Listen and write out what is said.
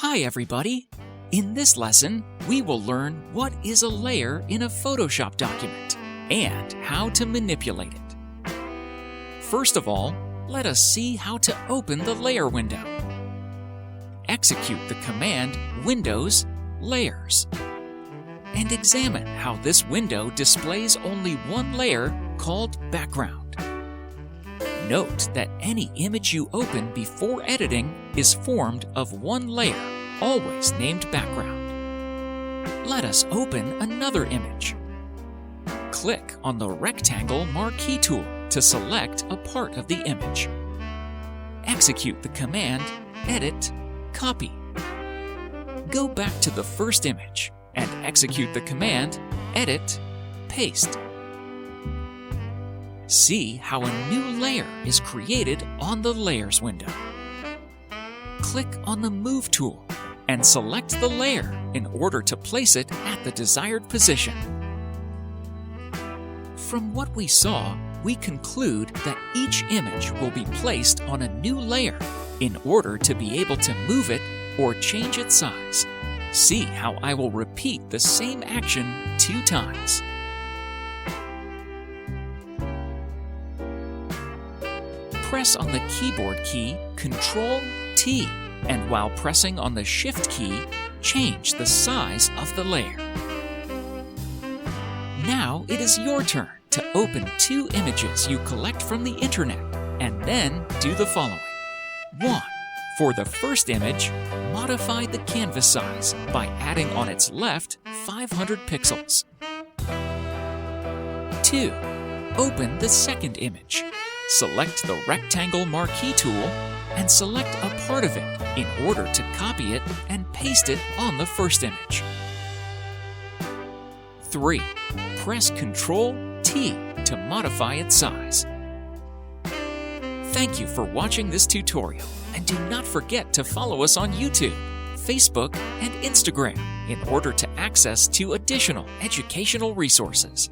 Hi everybody! In this lesson, we will learn what is a layer in a Photoshop document and how to manipulate it. First of all, let us see how to open the layer window. Execute the command Windows Layers and examine how this window displays only one layer called Background. Note that any image you open before editing is formed of one layer, always named Background. Let us open another image. Click on the rectangle marquee tool to select a part of the image. Execute the command Edit, Copy. Go back to the first image and execute the command Edit, Paste. See how a new layer is created on the Layers window. Click on the Move tool and select the layer in order to place it at the desired position. From what we saw, we conclude that each image will be placed on a new layer in order to be able to move it or change its size. See how I will repeat the same action 2 times. Press on the keyboard key Ctrl-T, and while pressing on the Shift key, change the size of the layer. Now it is your turn to open 2 images you collect from the internet, and then do the following. 1. For the first image, modify the canvas size by adding on its left 500 pixels. 2. Open the second image. Select the rectangle marquee tool and select a part of it in order to copy it and paste it on the first image. 3. Press Ctrl-T to modify its size. Thank you for watching this tutorial, and do not forget to follow us on YouTube, Facebook, and Instagram in order to access 2 additional educational resources.